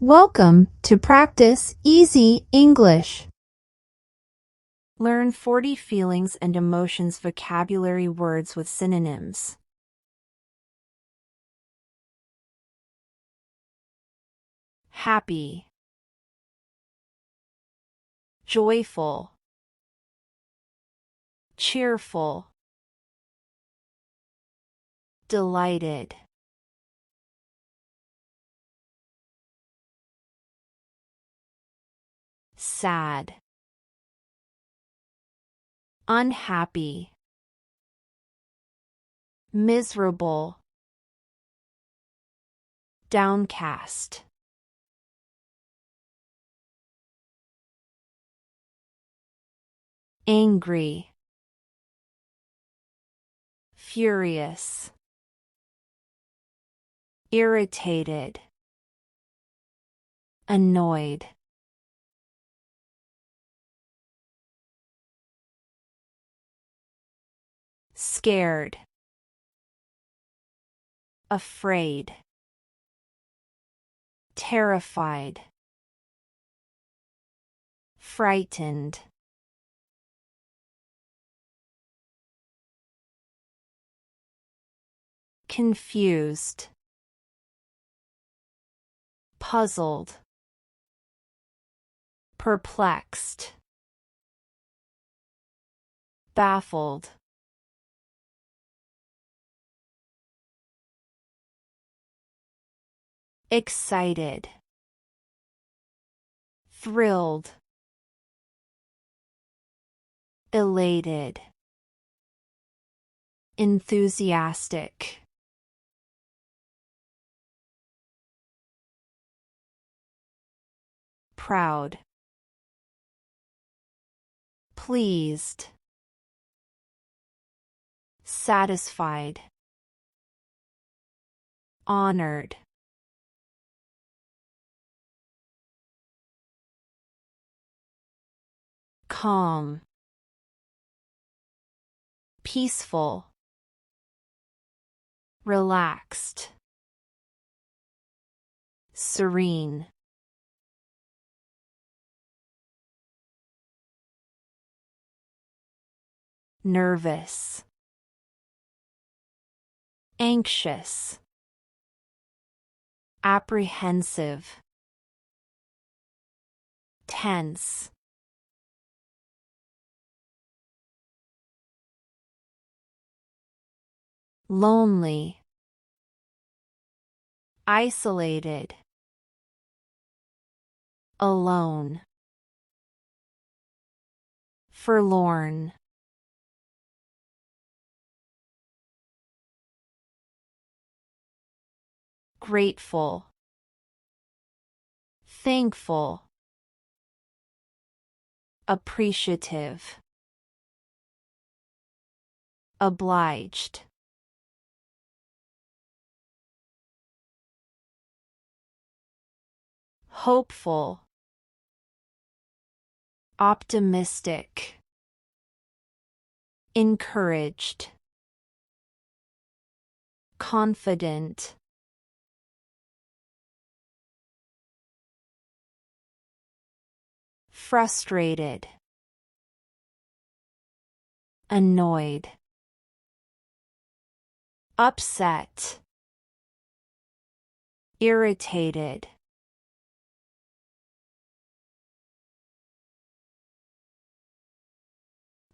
Welcome to Practice Easy English. Learn 40 feelings and emotions vocabulary words with synonyms. Happy, joyful, cheerful, delighted, sad, unhappy, miserable, downcast. Angry, furious, irritated, annoyed. Scared, afraid, terrified, frightened. Confused, puzzled, perplexed, baffled. Excited, thrilled, elated, enthusiastic. Proud, pleased, satisfied, honored. Calm, peaceful, relaxed, serene. Nervous, anxious, apprehensive, tense. Lonely, isolated, alone, forlorn. Grateful, thankful, appreciative, obliged. Hopeful, optimistic, encouraged, confident. Frustrated, annoyed, upset, irritated.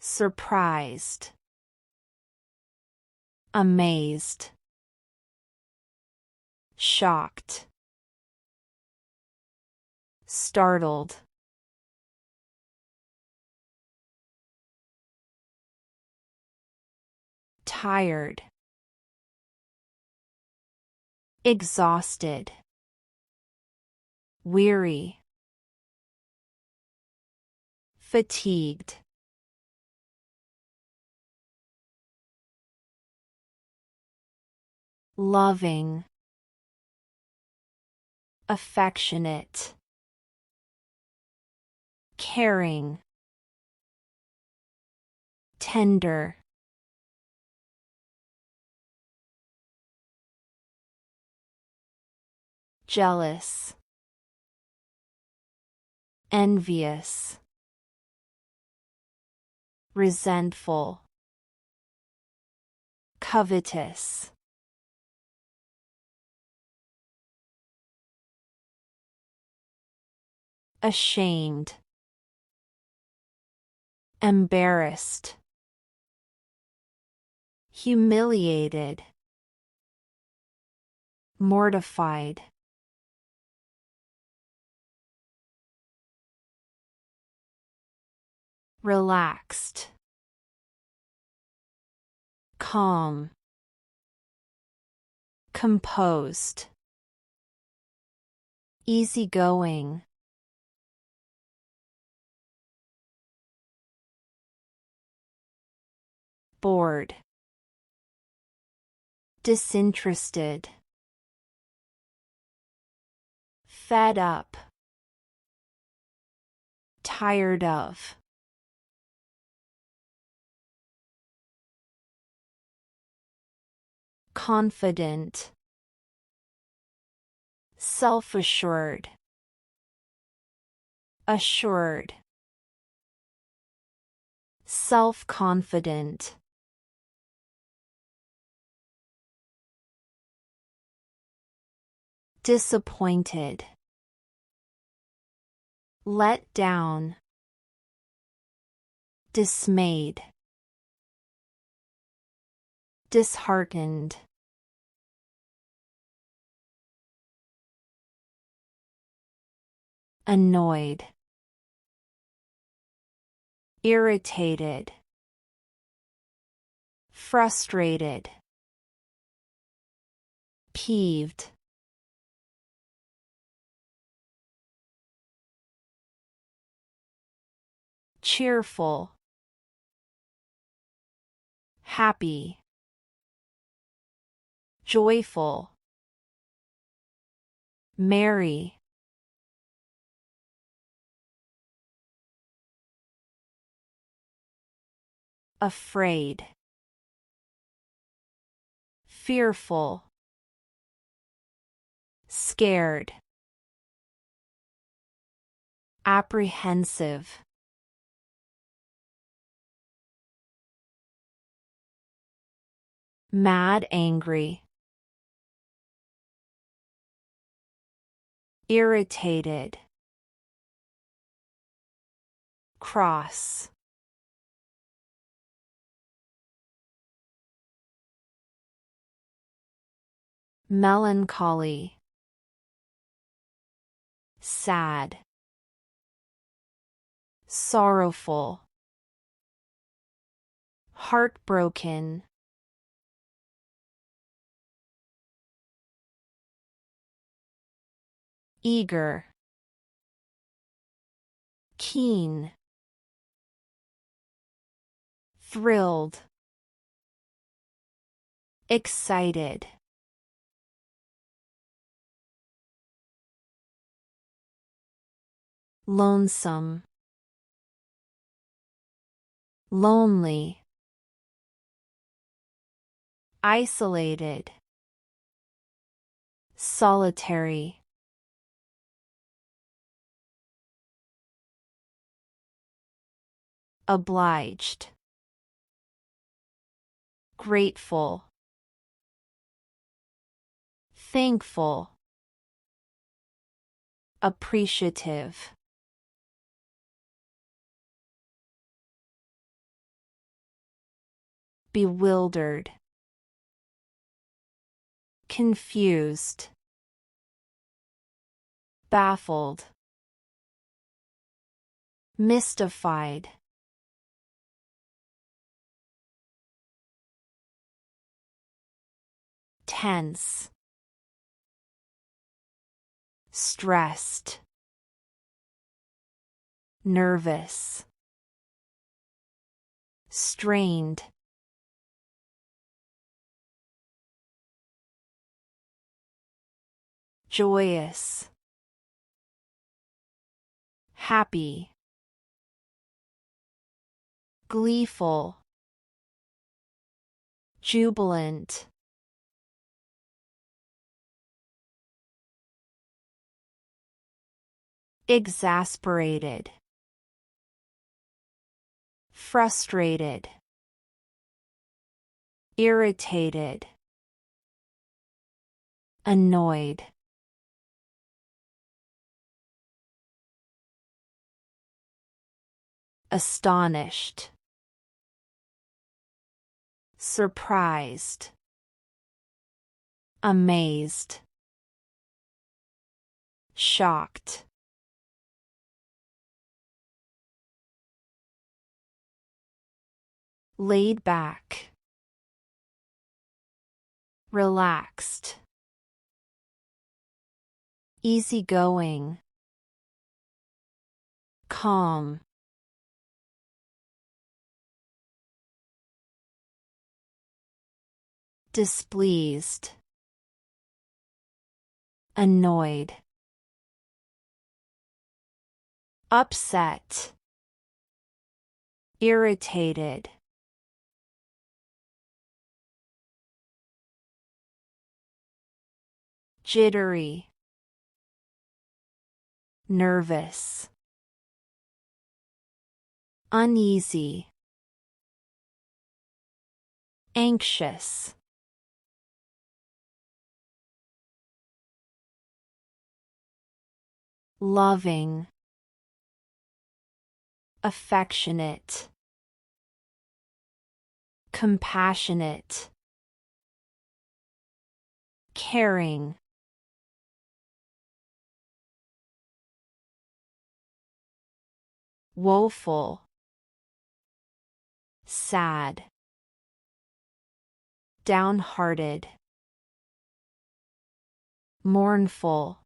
Surprised, amazed, shocked, startled. Tired, exhausted, weary, fatigued. Loving, affectionate, caring, tender. Jealous, envious, resentful, covetous, ashamed, embarrassed, humiliated, mortified, relaxed, calm, composed, easygoing, bored, disinterested, fed up, tired of, confident, self-assured, assured, self-confident, disappointed, let down, dismayed, disheartened, annoyed, irritated, frustrated, peeved, cheerful, happy, joyful, merry, afraid, fearful, scared, apprehensive, mad, angry, irritated, cross, melancholy, sad, sorrowful, heartbroken, eager, keen, thrilled, excited, lonesome, lonely, isolated, solitary, obliged, grateful, thankful, appreciative, bewildered, confused, baffled, mystified, tense, stressed, nervous, strained, joyous, happy, gleeful, jubilant, exasperated, frustrated, irritated, annoyed, astonished, surprised, amazed, shocked, laid back, relaxed, easygoing, calm, displeased, annoyed, upset, irritated, jittery, nervous, uneasy, anxious, loving, affectionate, compassionate, caring, woeful, sad, downhearted, mournful,